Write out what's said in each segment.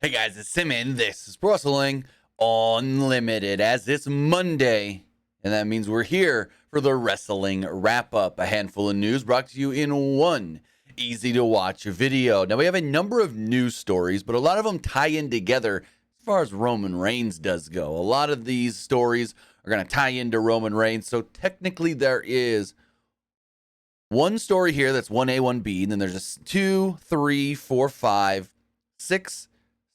Hey guys, it's Simon. This is Pro Wrestling Unlimited as it's Monday, and that means we're here for the Wrestling Wrap-Up, a handful of news brought to you in one easy-to-watch video. Now, we have a number of news stories, but a lot of them tie in together as far as Roman Reigns does go. A lot of these stories are going to tie into Roman Reigns, so technically there is one story here that's 1A, 1B, and then there's 2, 3, 4, 5, 6,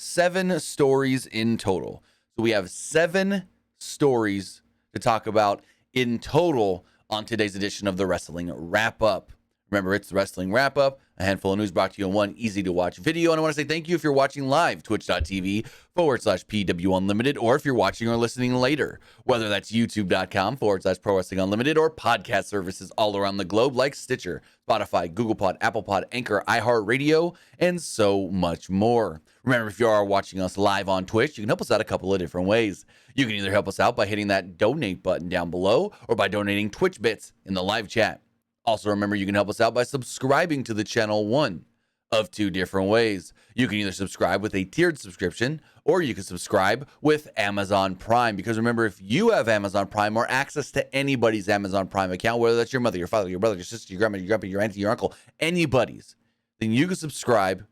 7 stories in total. So we have 7 stories to talk about in total on today's edition of the Wrestling Wrap-Up. Remember, it's the Wrestling Wrap-Up, a handful of news brought to you in one easy-to-watch video. And I want to say thank you if you're watching live, twitch.tv/PW Unlimited, or if you're watching or listening later, whether that's youtube.com/Pro Wrestling Unlimited, or podcast services all around the globe like Stitcher, Spotify, Google Pod, Apple Pod, Anchor, iHeartRadio, and so much more. Remember, if you are watching us live on Twitch, you can help us out a couple of different ways. You can either help us out by hitting that donate button down below or by donating Twitch bits in the live chat. Also, remember, you can help us out by subscribing to the channel one of 2 different ways. You can either subscribe with a tiered subscription, or you can subscribe with Amazon Prime. Because remember, if you have Amazon Prime or access to anybody's Amazon Prime account, whether that's your mother, your father, your brother, your sister, your grandma, your grandpa, your auntie, your uncle, anybody's, then you can subscribe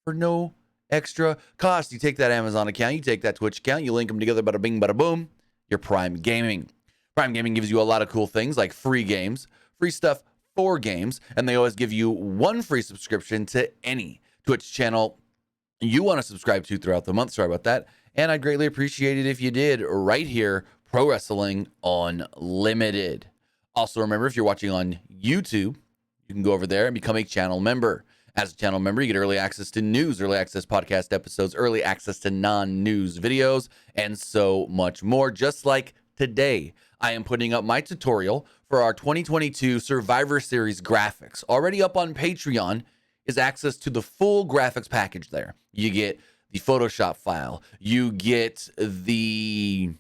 for no extra cost. You take that Amazon account, you take that Twitch account, you link them together, bada bing, bada boom, you're Prime Gaming. Prime Gaming gives you a lot of cool things like free games, free stuff for games, and they always give you 1 free subscription to any Twitch channel you want to subscribe to throughout the month. Sorry about that. And I'd greatly appreciate it if you did right here, Pro Wrestling Unlimited. Also, remember, if you're watching on YouTube, you can go over there and become a channel member. As a channel member, you get early access to news, early access podcast episodes, early access to non-news videos, and so much more. Just like today, I am putting up my tutorial for our 2022 Survivor Series graphics. Already up on Patreon is access to the full graphics package there. You get the Photoshop file, you get the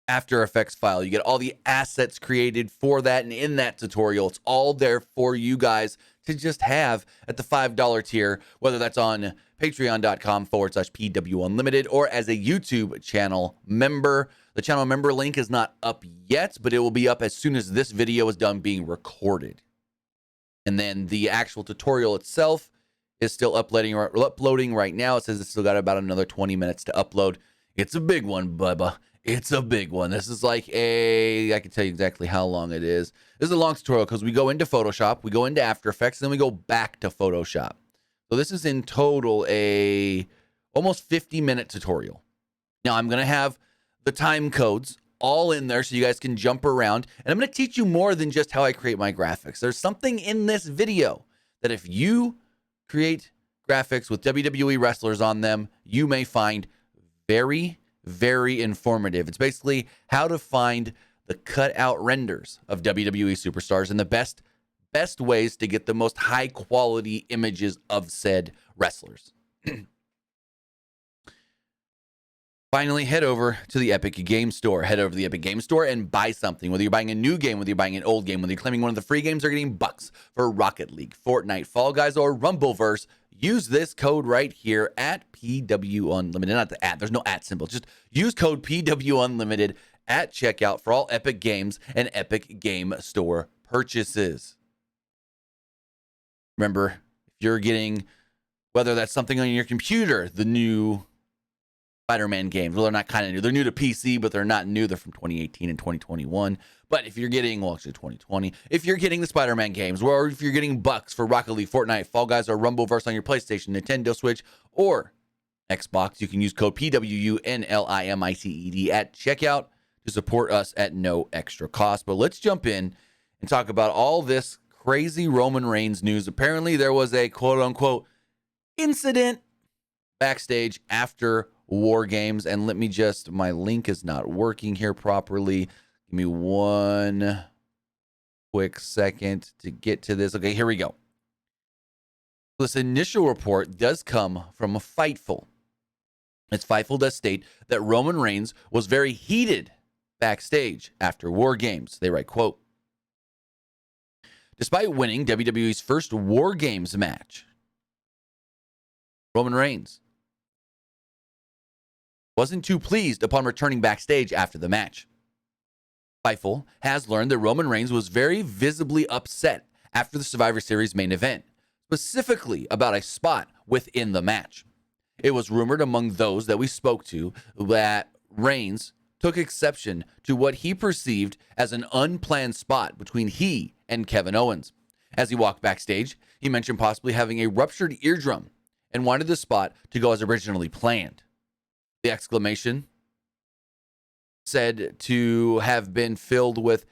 After Effects file, you get all the assets created for that, and in that tutorial, it's all there for you guys to just have at the $5 tier, whether that's on patreon.com/PW Unlimited or as a YouTube channel member. The channel member link is not up yet, but it will be up as soon as this video is done being recorded. And then the actual tutorial itself is still uploading right now. It says it's still got about another 20 minutes to upload. It's a big one, Bubba. It's a big one. This is like I can tell you exactly how long it is. This is a long tutorial because we go into Photoshop, we go into After Effects, and then we go back to Photoshop. So this is in total a almost 50-minute tutorial. Now I'm going to have the time codes all in there so you guys can jump around. And I'm going to teach you more than just how I create my graphics. There's something in this video that if you create graphics with WWE wrestlers on them, you may find very, very informative. It's basically how to find the cutout renders of WWE superstars and the best ways to get the most high quality images of said wrestlers. Finally, head over to the Epic Game Store. Head over to the Epic Game Store and buy something. Whether you're buying a new game, whether you're buying an old game, whether you're claiming one of the free games, they're getting bucks for Rocket League, Fortnite, Fall Guys, or Rumbleverse. Use this code right here at PW Unlimited. Not the at. There's no at symbol. Just use code PW Unlimited at checkout for all Epic Games and Epic Game Store purchases. Remember, if you're getting, whether that's something on your computer, the new Spider-Man games. Well, they're not kind of new. They're new to PC, but they're not new. They're from 2018 and 2021. But if you're getting, well, actually 2020, if you're getting the Spider-Man games, or if you're getting bucks for Rocket League, Fortnite, Fall Guys, or Rumbleverse on your PlayStation, Nintendo Switch, or Xbox, you can use code PWU NLIMITED at checkout to support us at no extra cost. But let's jump in and talk about all this crazy Roman Reigns news. Apparently, there was a quote-unquote incident backstage after War Games, and let me just, my link is not working here properly. Give me one quick second to get to this. Okay, here we go. This initial report does come from Fightful. It's Fightful does state that Roman Reigns was very heated backstage after War Games. They write, quote, despite winning WWE's first War Games match, Roman Reigns wasn't too pleased upon returning backstage after the match. Fightful has learned that Roman Reigns was very visibly upset after the Survivor Series main event, specifically about a spot within the match. It was rumored among those that we spoke to that Reigns took exception to what he perceived as an unplanned spot between he and Kevin Owens. As he walked backstage, he mentioned possibly having a ruptured eardrum and wanted the spot to go as originally planned. The exclamation said to have been filled with,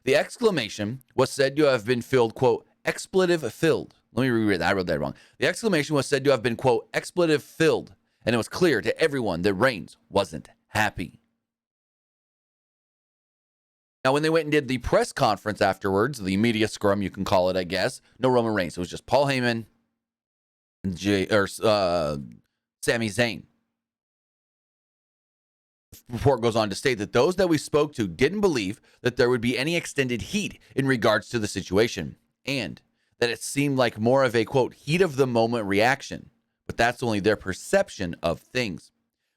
the exclamation was said to have been filled, quote, expletive filled. Let me reread that. I wrote that wrong. The exclamation was said to have been, quote, expletive filled, and it was clear to everyone that Reigns wasn't happy. Now, when they went and did the press conference afterwards, the media scrum, you can call it, I guess, no Roman Reigns. It was just Paul Heyman and Sami Zayn. The report goes on to state that those that we spoke to didn't believe that there would be any extended heat in regards to the situation, and that it seemed like more of a, quote, heat of the moment reaction, but that's only their perception of things.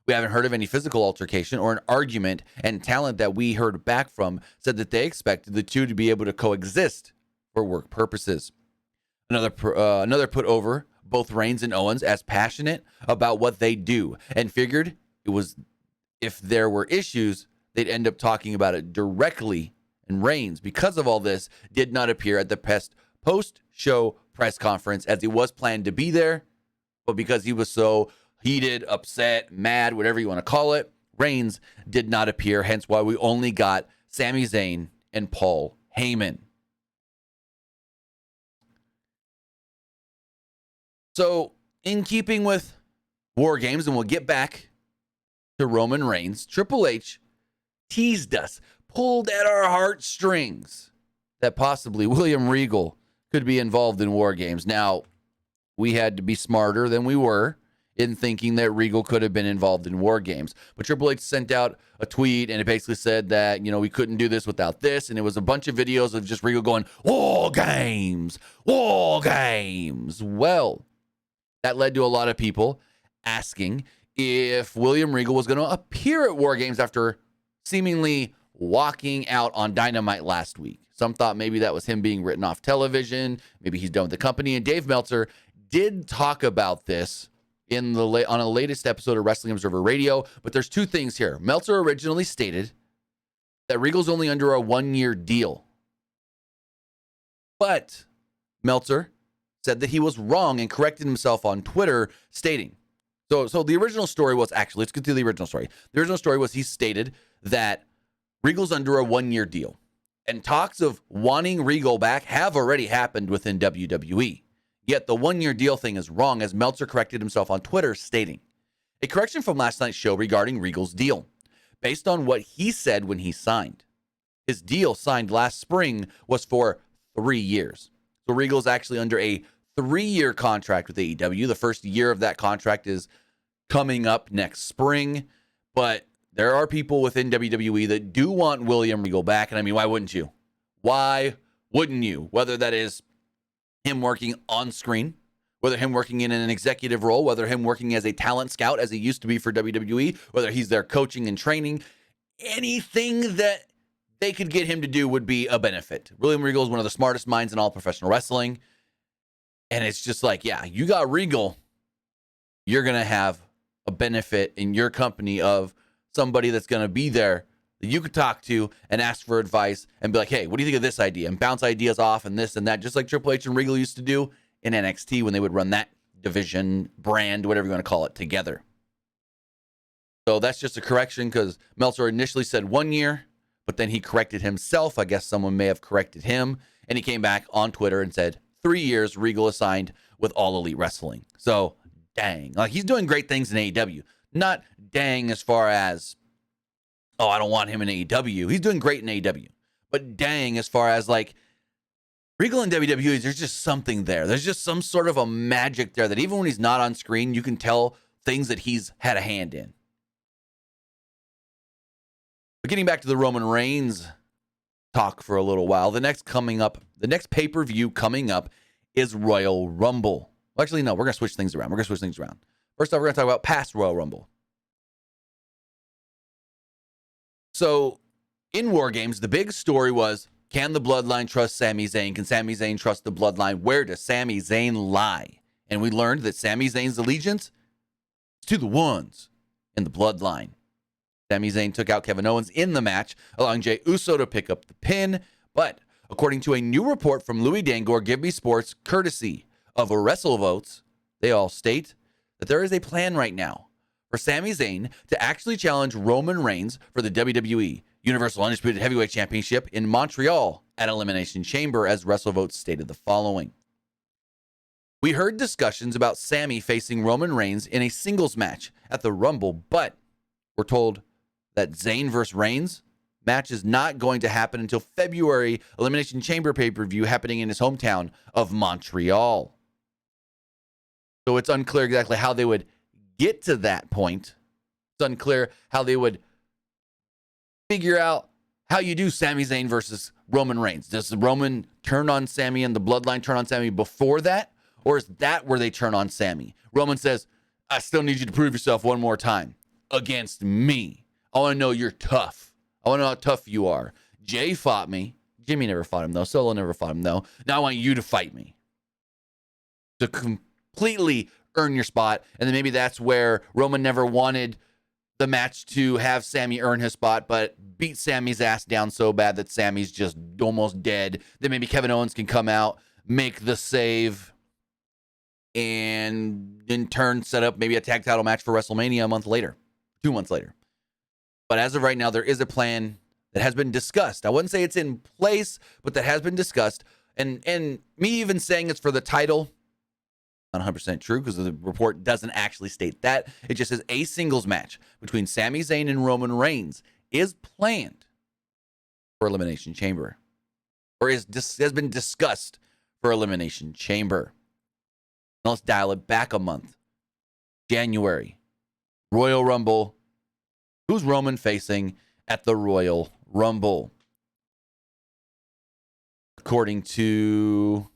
We haven't heard of any physical altercation or an argument, and talent that we heard back from said that they expected the two to be able to coexist for work purposes. Another put over both Reigns and Owens as passionate about what they do and figured it was, if there were issues, they'd end up talking about it directly. And Reigns, because of all this, did not appear at the post-show press conference as he was planned to be there, but because he was so heated, upset, mad, whatever you want to call it, Reigns did not appear, hence why we only got Sami Zayn and Paul Heyman. So, in keeping with War Games, and we'll get back to Roman Reigns, Triple H teased us, pulled at our heartstrings that possibly William Regal could be involved in War Games. Now, we had to be smarter than we were in thinking that Regal could have been involved in War Games. But Triple H sent out a tweet, and it basically said that, we couldn't do this without this. And it was a bunch of videos of just Regal going, War Games, War Games. Well, that led to a lot of people asking if William Regal was going to appear at War Games after seemingly walking out on Dynamite last week. Some thought maybe that was him being written off television. Maybe he's done with the company. And Dave Meltzer did talk about this on a latest episode of Wrestling Observer Radio. But there's two things here. Meltzer originally stated that Regal's only under a 1-year deal. But Meltzer said that he was wrong and corrected himself on Twitter, stating, so the original story was, actually, let's get to the original story. The original story was he stated that Regal's under a 1-year deal. And talks of wanting Regal back have already happened within WWE. Yet the 1-year deal thing is wrong, as Meltzer corrected himself on Twitter, stating, a correction from last night's show regarding Regal's deal, based on what he said when he signed. His deal signed last spring was for 3 years. So Regal's actually under a 3-year contract with AEW. The first year of that contract is coming up next spring, but there are people within WWE that do want William Regal back, and I mean, why wouldn't you? Why wouldn't you? Whether that is him working on screen, whether him working in an executive role, whether him working as a talent scout as he used to be for WWE, whether he's there coaching and training, anything that they could get him to do would be a benefit. William Regal is one of the smartest minds in all professional wrestling, and it's just like, yeah, you got Regal, you're going to have a benefit in your company of somebody that's going to be there that you could talk to and ask for advice and be like, hey, what do you think of this idea? And bounce ideas off and this and that, just like Triple H and Regal used to do in NXT when they would run that division, brand, whatever you want to call it, together. So that's just a correction because Meltzer initially said 1 year, but then he corrected himself. I guess someone may have corrected him. And he came back on Twitter and said 3 years Regal is signed with All Elite Wrestling. So dang, like he's doing great things in AEW. Not dang as far as, oh, I don't want him in AEW. He's doing great in AEW. But dang as far as like Regal in WWE, there's just something there. There's just some sort of a magic there that even when he's not on screen, you can tell things that he's had a hand in. But getting back to the Roman Reigns talk for a little while, the next pay-per-view coming up is Royal Rumble. Well, actually, no, we're going to switch things around. First off, we're going to talk about past Royal Rumble. So in War Games, the big story was, can the Bloodline trust Sami Zayn? Can Sami Zayn trust the Bloodline? Where does Sami Zayn lie? And we learned that Sami Zayn's allegiance is to the ones in the Bloodline. Sami Zayn took out Kevin Owens in the match, allowing Jey Uso to pick up the pin. But according to a new report from Louis Dangoor, Give Me Sports, courtesy of WrestleVotes, they all state that there is a plan right now for Sami Zayn to actually challenge Roman Reigns for the WWE Universal Undisputed Heavyweight Championship in Montreal at Elimination Chamber, as WrestleVotes stated the following. We heard discussions about Sami facing Roman Reigns in a singles match at the Rumble, but we're told that Zayn versus Reigns match is not going to happen until February Elimination Chamber pay-per-view happening in his hometown of Montreal. So it's unclear exactly how they would get to that point. It's unclear how they would figure out how you do Sami Zayn versus Roman Reigns. Does the Roman turn on Sami and the Bloodline turn on Sami before that? Or is that where they turn on Sami? Roman says, I still need you to prove yourself one more time against me. I want to know you're tough. I want to know how tough you are. Jay fought me. Jimmy never fought him, though. Solo never fought him, though. Now I want you to fight me. To completely earn your spot. And then maybe that's where Roman never wanted the match to have Sami earn his spot, but beat Sami's ass down so bad that Sami's just almost dead. Then maybe Kevin Owens can come out, make the save, and in turn set up maybe a tag title match for WrestleMania a month later, 2 months later. But as of right now, there is a plan that has been discussed. I wouldn't say it's in place, but that has been discussed. And me even saying it's for the title, not 100% true, because the report doesn't actually state that. It just says a singles match between Sami Zayn and Roman Reigns is planned for Elimination Chamber, or has been discussed for Elimination Chamber. Now let's dial it back a month. January, Royal Rumble. Who's Roman facing at the Royal Rumble? According to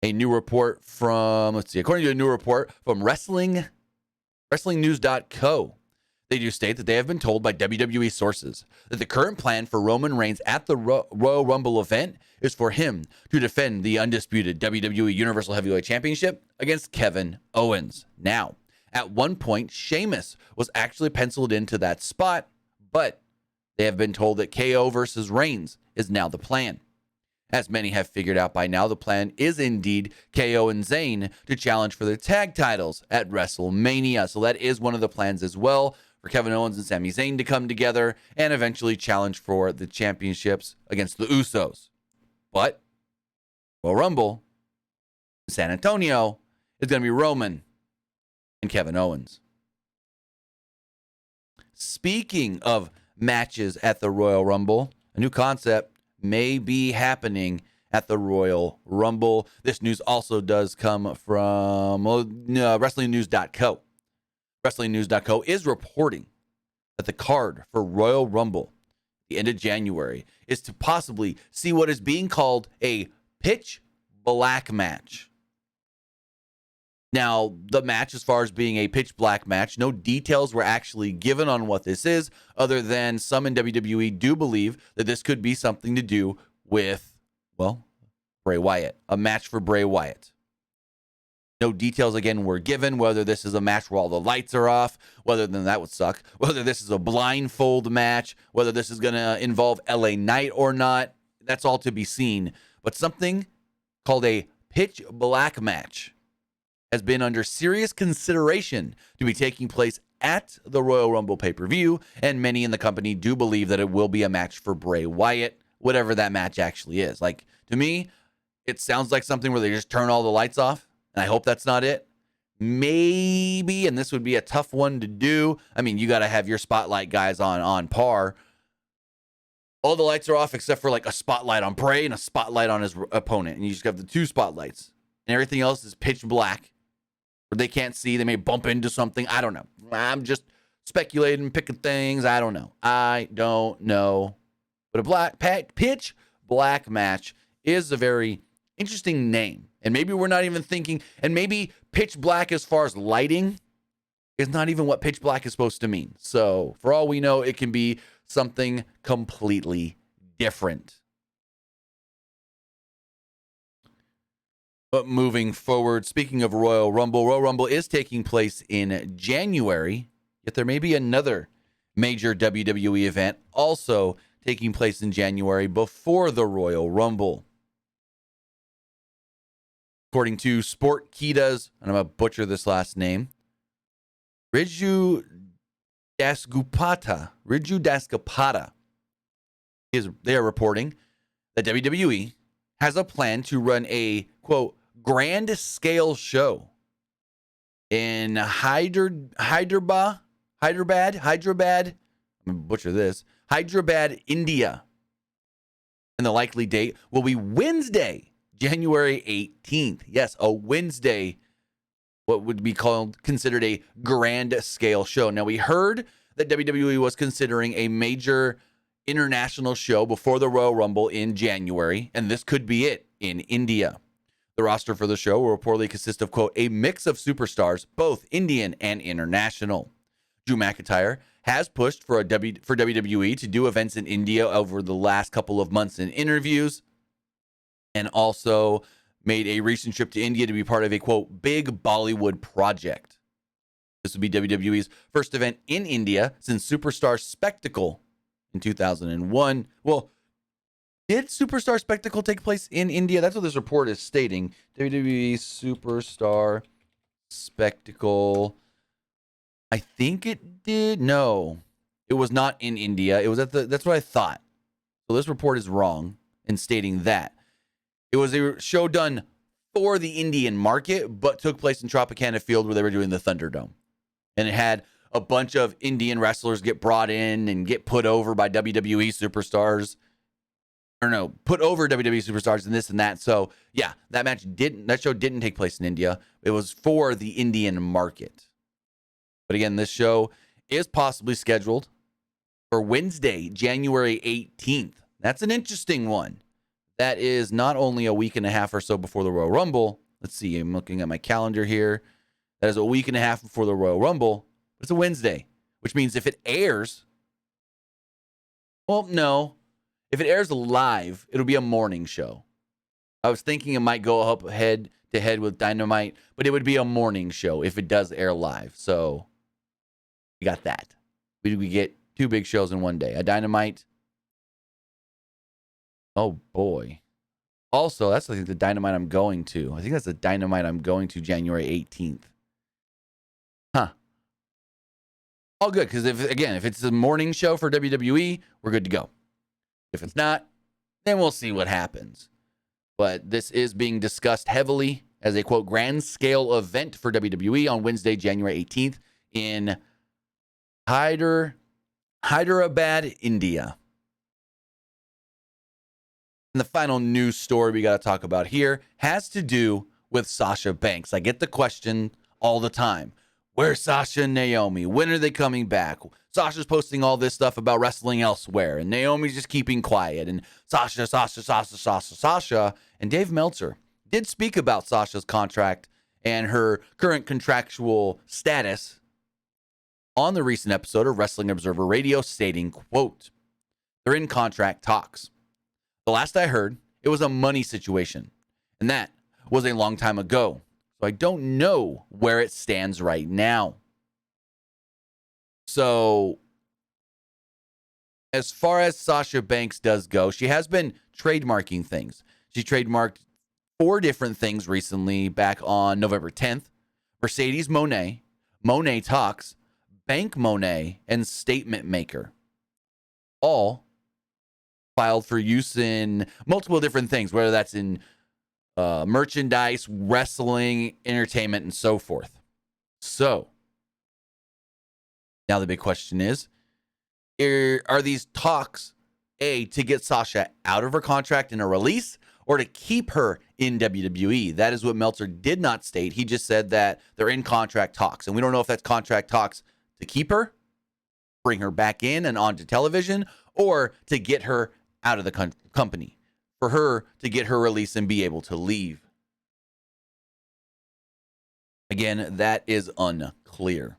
a new report from, WrestlingNews.co, they do state that they have been told by WWE sources that the current plan for Roman Reigns at the Royal Rumble event is for him to defend the undisputed WWE Universal Heavyweight Championship against Kevin Owens. Now, at one point, Sheamus was actually penciled into that spot, but they have been told that KO versus Reigns is now the plan. As many have figured out by now, the plan is indeed KO and Zayn to challenge for the tag titles at WrestleMania. So that is one of the plans as well, for Kevin Owens and Sami Zayn to come together and eventually challenge for the championships against the Usos. But Royal Rumble in San Antonio is going to be Roman and Kevin Owens. Speaking of matches at the Royal Rumble, a new concept may be happening at the Royal Rumble. This news also does come from WrestlingNews.co. WrestlingNews.co is reporting that the card for Royal Rumble, the end of January, is to possibly see what is being called a pitch black match. Now, the match, as far as being a pitch black match, no details were actually given on what this is, other than some in WWE do believe that this could be something to do with, well, Bray Wyatt, a match for Bray Wyatt. No details, again, were given, whether this is a match where all the lights are off, whether then that would suck, whether this is a blindfold match, whether this is going to involve LA Knight or not. That's all to be seen. But something called a pitch black match has been under serious consideration to be taking place at the Royal Rumble pay-per-view, and many in the company do believe that it will be a match for Bray Wyatt, whatever that match actually is. Like, to me, it sounds like something where they just turn all the lights off, and I hope that's not it. Maybe, and this would be a tough one to do. I mean, you got to have your spotlight guys on par. All the lights are off except for like a spotlight on Bray and a spotlight on his opponent, and you just have the two spotlights, and everything else is pitch black. Where they can't see, they may bump into something. I don't know. I'm just speculating, picking things. I don't know. But a pitch black match is a very interesting name. And maybe we're not even thinking, and maybe pitch black as far as lighting is not even what pitch black is supposed to mean. So for all we know, it can be something completely different. But moving forward, speaking of Royal Rumble is taking place in January, yet there may be another major WWE event also taking place in January before the Royal Rumble. According to Sportkita's, and I'm going to butcher this last name, Riju Dasgupta, they are reporting that WWE has a plan to run a, quote, grand scale show in Hyderabad, I'm going to butcher this, Hyderabad, India. And the likely date will be Wednesday, January 18th. Yes, a Wednesday, what would be considered a grand scale show. Now, we heard that WWE was considering a major international show before the Royal Rumble in January, and this could be it in India. The roster for the show will reportedly consist of, quote, a mix of superstars, both Indian and international. Drew McIntyre has pushed for WWE to do events in India over the last couple of months in interviews, and also made a recent trip to India to be part of a, quote, big Bollywood project. This would be WWE's first event in India since Superstar Spectacle in 2001. Well, did Superstar Spectacle take place in India? That's what this report is stating. WWE Superstar Spectacle. I think it did. No, it was not in India. It was that's what I thought. So this report is wrong in stating that. It was a show done for the Indian market, but took place in Tropicana Field where they were doing the Thunderdome. And it had a bunch of Indian wrestlers get brought in and get put over by WWE superstars. Or no, put over WWE superstars and this and that. So yeah, that show didn't take place in India. It was for the Indian market. But again, this show is possibly scheduled for Wednesday, January 18th. That's an interesting one. That is not only a week and a half or so before the Royal Rumble. Let's see, I'm looking at my calendar here. That is a week and a half before the Royal Rumble. It's a Wednesday, which means if it airs, well, no. If it airs live, it'll be a morning show. I was thinking it might go up head to head with Dynamite, but it would be a morning show if it does air live. So we got that. We get two big shows in one day. A Dynamite. Oh, boy. Also, that's the Dynamite I'm going to. I think that's the Dynamite I'm going to January 18th. Huh. All good, because if it's a morning show for WWE, we're good to go. If it's not, then we'll see what happens. But this is being discussed heavily as a, quote, grand scale event for WWE on Wednesday, January 18th in Hyderabad, India. And the final news story we got to talk about here has to do with Sasha Banks. I get the question all the time. Where's Sasha and Naomi? When are they coming back? Sasha's posting all this stuff about wrestling elsewhere, and Naomi's just keeping quiet. And Sasha. And Dave Meltzer did speak about Sasha's contract and her current contractual status on the recent episode of Wrestling Observer Radio, stating, quote, they're in contract talks. The last I heard, it was a money situation, and that was a long time ago. So I don't know where it stands right now. So as far as Sasha Banks does go, she has been trademarking things. She trademarked 4 different things recently back on November 10th. Mercedes Moné, Monet Talks, Bank Monet, and Statement Maker. All filed for use in multiple different things, whether that's in merchandise, wrestling, entertainment, and so forth. So now the big question is, are these talks, A, to get Sasha out of her contract in a release, or to keep her in WWE? That is what Meltzer did not state. He just said that they're in contract talks, and we don't know if that's contract talks to keep her, bring her back in and onto television, or to get her out of the company, for her to get her release and be able to leave. Again, that is unclear.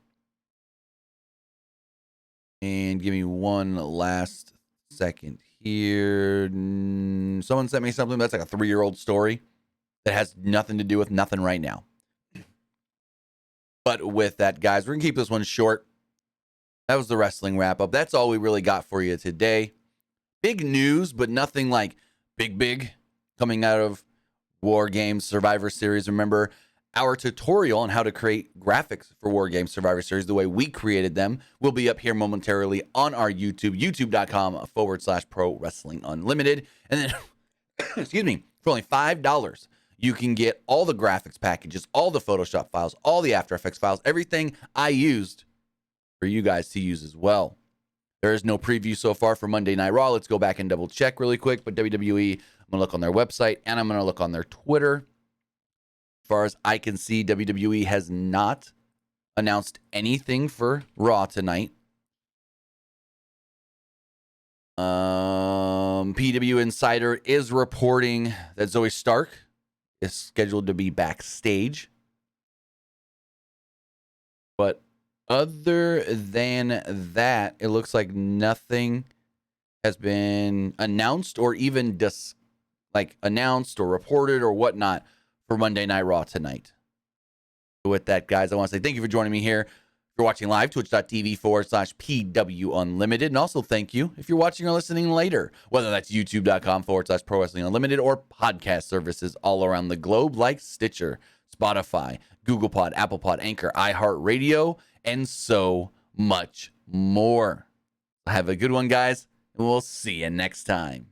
And give me one last second here. Someone sent me something that's like a 3-year-old story that has nothing to do with nothing right now. But with that, guys, we're going to keep this one short. That was the wrestling wrap up. That's all we really got for you today. Big news, but nothing like big coming out of War Games Survivor Series. Remember, our tutorial on how to create graphics for War Games Survivor Series, the way we created them, will be up here momentarily on our YouTube, youtube.com/Pro Wrestling Unlimited. And then, excuse me, for only $5, you can get all the graphics packages, all the Photoshop files, all the After Effects files, everything I used for you guys to use as well. There is no preview so far for Monday Night Raw. Let's go back and double check really quick. But WWE, I'm going to look on their website and I'm going to look on their Twitter. As far as I can see, WWE has not announced anything for Raw tonight. PW Insider is reporting that Zoe Stark is scheduled to be backstage. But other than that, it looks like nothing has been announced or even announced or reported or whatnot for Monday Night Raw tonight. With that, guys, I want to say thank you for joining me here. If you're watching live, twitch.tv/PW Unlimited. And also thank you if you're watching or listening later, whether that's youtube.com/Pro Wrestling Unlimited or podcast services all around the globe like Stitcher, Spotify, Google Pod, Apple Pod, Anchor, iHeartRadio, and so much more. Have a good one, guys, and we'll see you next time.